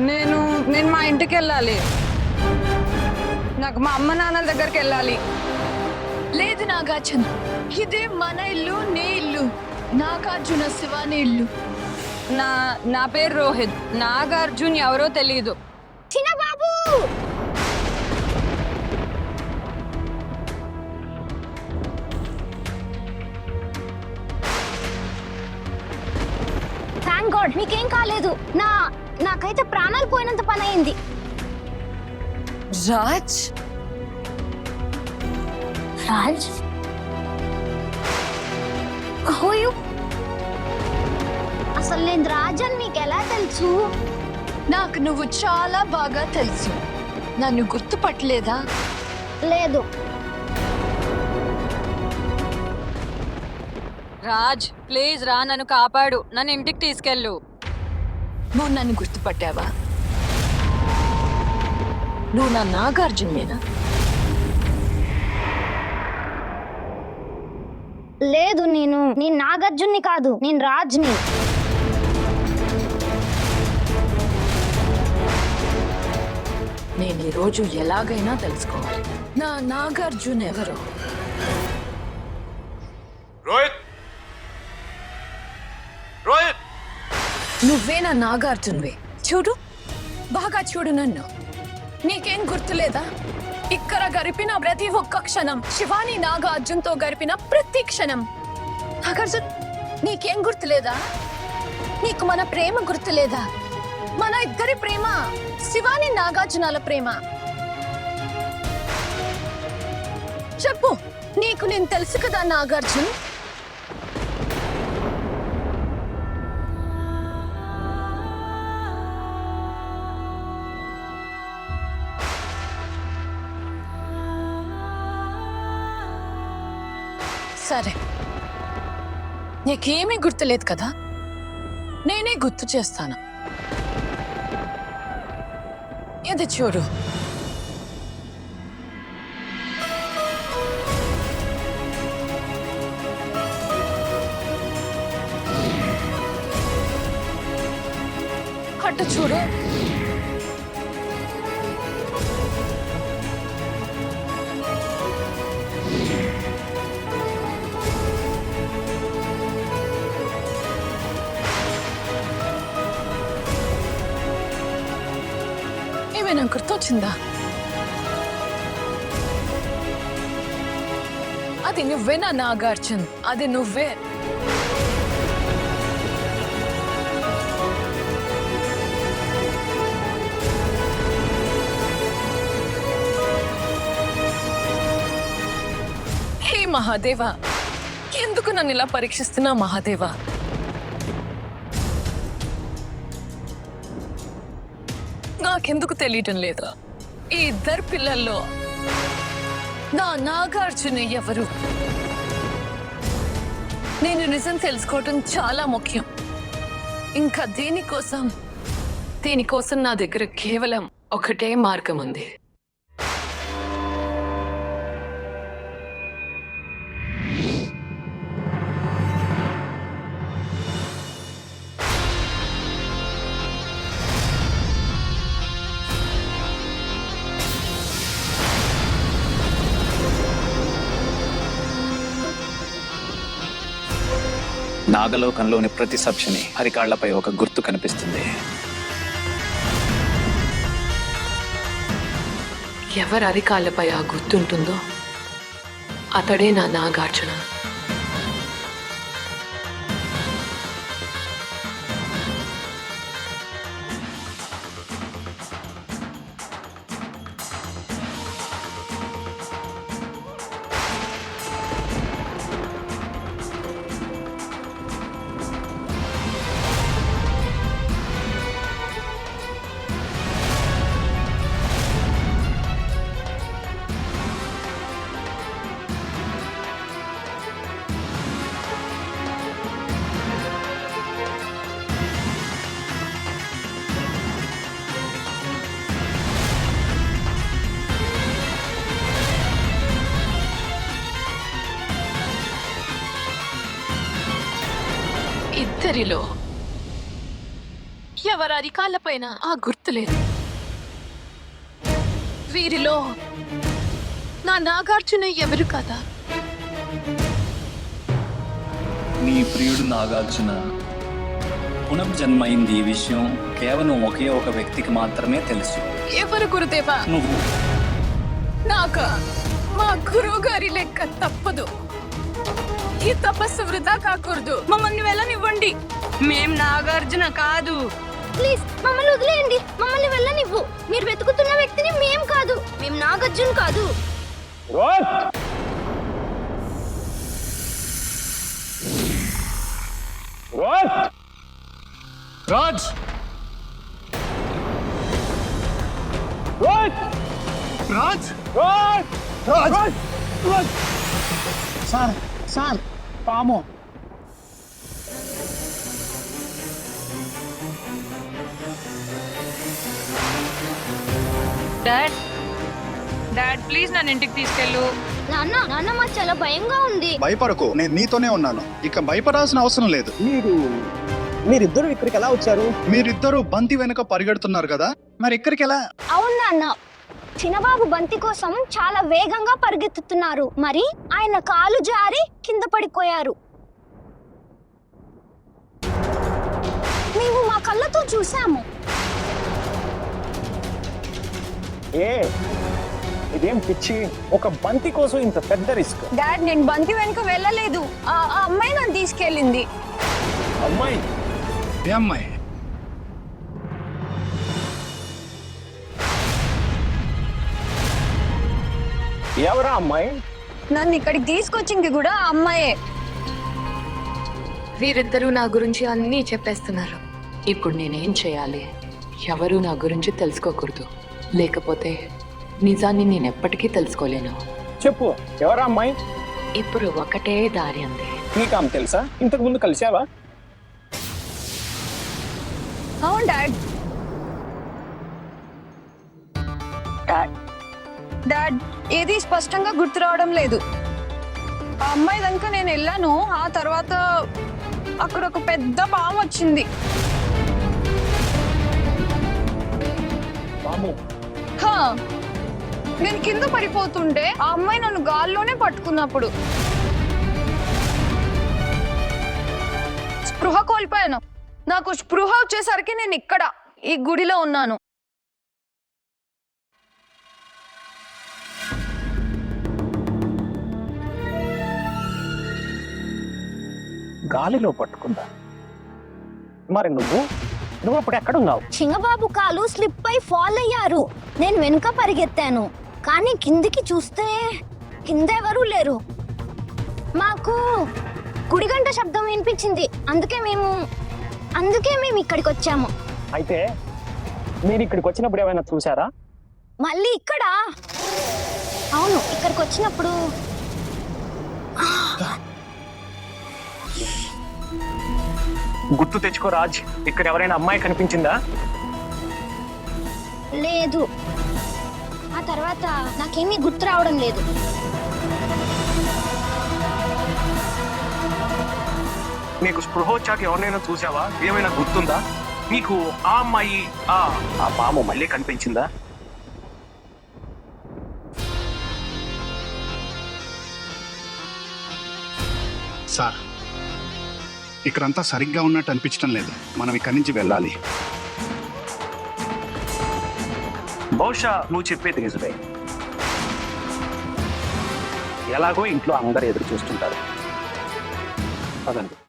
నేను నేను మా ఇంటికి వెళ్ళాలి. నాకు మా అమ్మ నాన్నల దగ్గరికి వెళ్ళాలి. లేదు నాగార్జున, ఇదే మన ఇల్లు, నీ ఇల్లు. నాగార్జున శివాని ఇల్లు. నా నా పేరు రోహిత్. నాగార్జున్ ఎవరో తెలియదు. చిన్న బాబు థ్యాంక్ గాడ్ మీకేం కాలేదు. నాకైతే ప్రాణాలు పోయినంత పని అయింది. రాజ్ రాజ్ హోయు అసలు నేను రాజ్ అని మీకు ఎలా తెలుసు? నాకు నువ్వు చాలా బాగా తెలుసు. నన్ను గుర్తుపట్టలేదా? లేదు. రాజ్ ప్లీజ్ రా, నన్ను కాపాడు. నన్ను ఇంటికి తీసుకెళ్ళు. నువ్వు నన్ను గుర్తుపట్టావా? నువ్వు నా నాగార్జునేనా? లేదు, నేను నాగార్జున్ని కాదు, నేను రాజ్ని. నేను ఈరోజు ఎలాగైనా తెలుసుకోవాలి నా నాగార్జున్ ఎవరో. రోహిత్, రోహిత్, నువ్వే నా నాగార్జున్వే. చూడు, బాగా చూడు నన్ను. నీకేం గుర్తులేదా? ఇక్కడ గడిపిన ప్రతి ఒక్క క్షణం, శివాని నాగార్జున్తో గడిపిన ప్రతి క్షణం. నాగార్జున్, నీకేం గుర్తులేదా? నీకు మన ప్రేమ గుర్తులేదా? మన ఇద్దరి ప్రేమ, శివాని నాగార్జునాల ప్రేమ. చెప్పు, నీకు నేను తెలుసు కదా నాగార్జున్. సరే, నీకేమీ గుర్తులేదు కదా? నేనే గుర్తు చేస్తాను. ఇది చూడు. అటు చూడు. ఏమైనా గుర్తొచ్చిందా? అది నువ్వేనా నాగార్జున్? అది నువ్వే. హే మహాదేవా, ఎందుకు నన్ను ఇలా పరీక్షిస్తున్నా మహాదేవా? నాకెందుకు తెలియటం లేదా? ఈ ఇద్దరు పిల్లల్లో నా నాగార్జున ఎవరు? నేను నిజం తెలుసుకోవటం చాలా ముఖ్యం. ఇంకా దీనికోసం నా దగ్గర కేవలం ఒకటే మార్గం ఉంది. నాగలోకంలోని ప్రతి సభ్యుని అరికాళ్లపై ఒక గుర్తు కనిపిస్తుంది. ఎవరి అరికాళ్ళపై ఆ గుర్తుంటుందో అతడే నా నాగార్జున. ఇద్దరిలో ఎవరి అరికాళ్ళపైన ఆ గుర్తు లేదు. వీరిలో నా నాగార్జున ఎవరు కదా? నీ ప్రియుడు నాగార్జున పునర్జన్మైంది. ఈ విషయం కేవలం ఒకే ఒక వ్యక్తికి మాత్రమే తెలుసు. ఎవరు గురుదేవా? నువ్వు. నాక మా గురువు గారి లెక్క తప్పదు. ఈ తపస్సు వృధా కాకూడదు. మమ్మల్ని వెళ్ళనివ్వండి. మేం నాగార్జున కాదు. ప్లీజ్ మమ్మల్ని వదిలేయండి. మమ్మల్ని వెళ్ళనివ్వు. మీరు వెతుకుతున్న వ్యక్తిని మేం కాదు. మేం నాగార్జున కాదు. రాజ్! రాజ్! సార్ పాము. డాడ్ డాడ్ ప్లీజ్ నన్ను ఇంటికి తీసుకెళ్ళు. నాన్న మాకు చాలా భయంగా ఉంది. భయపడకు, నేను నీతోనే ఉన్నాను. ఇక భయపడాల్సిన అవసరం లేదు. మీరిద్దరు ఇక్కడికి ఎలా వచ్చారు? మీరిద్దరూ బంతి వెనుక పరిగెడుతున్నారు కదా, మరి ఇక్కడికి ఎలా? అవును నాన్న, చిన్నబాబు బంతి కోసం చాలా వేగంగా పరిగెత్తుతున్నారు. మరి ఆయన కాలు జారి కింద పడిపోయారు. మేము మా కళ్ళతో చూసాము. ఇదేం పిచ్చి! ఒక బంతి కోసం ఇంత పెద్ద రిస్క్. డాడ్, నేను బంతి వెనుక వెళ్ళలేదు. ఆ అమ్మాయి నన్ను తీసుకెళ్ళింది. అమ్మాయి? ఏ అమ్మాయి? ఎవరా అమ్మాయి? నన్ను ఇక్కడికి తీసుకొచ్చింది కూడా ఆ అమ్మాయే. వీరిద్దరూ నా గురించి అన్నీ చెప్పేస్తున్నారు. ఇప్పుడు నేనేం చేయాలి? ఎవరు నా గురించి తెలుసుకోకూడదు, లేకపోతే నిజాన్ని నేను ఎప్పటికీ తెలుసుకోలేను. చెప్పు, ఎవరా అమ్మాయి? ఇప్పుడు ఒకటే దారి ఉంది. నీకు ఆమె తెలుసా? ఇంతకు ముందు కలిసావా? అవును డాడ్. డాడ్, ఏది స్పష్టంగా గుర్తు రావడం లేదు. ఆ అమ్మాయి కనుక నేను వెళ్ళాను. ఆ తర్వాత అక్కడ ఒక పెద్ద పాము వచ్చింది. పాము? హా, నేను కింద పడిపోతుంటే ఆ అమ్మాయి నన్ను గాల్లోనే పట్టుకున్నప్పుడు స్పృహ కోల్పోయాను. నాకు స్పృహ వచ్చేసరికి నేను ఇక్కడ ఈ గుడిలో ఉన్నాను. గాలిలో పట్టుకుందా? మరి నువ్వు అప్పుడు ఎక్కడున్నావు? చిన్నబాబు కాలు స్లిప్ అయి ఫాల్ అయ్యారు. నేను వెనుక పరిగెత్తాను, కానీ కిందికి చూస్తే కింద ఎవరూ లేరు. మాకు గుడిగంట శబ్దం వినిపించింది. అందుకే మేము ఇక్కడికి వచ్చాము. అయితే మీరు ఇక్కడికి వచ్చినప్పుడు ఏమైనా చూసారా? మళ్ళీ ఇక్కడ? అవును, ఇక్కడికి వచ్చినప్పుడు గుర్తు తెచ్చుకో రాజ్. ఇక్కడ ఎవరైనా అమ్మాయి కనిపించిందా? లేదు. ఆ తర్వాత నాకేమీ గుర్తు రావడం లేదు. నీకు స్పృహ వచ్చాక ఎవరినైనా చూసావా? ఏమైనా గుర్తుందా నీకు? ఆ అమ్మాయి, ఆ పాము మళ్ళీ కనిపించిందా? సార్, ఇక్కడంతా సరిగ్గా ఉన్నట్టు అనిపించడం లేదు. మనం ఇక్కడి నుంచి వెళ్ళాలి. బహుశా నువ్వు చెప్పేది నిజమే. ఎలాగో ఇంట్లో అందరు ఎదురు చూస్తుంటారు. పదండి.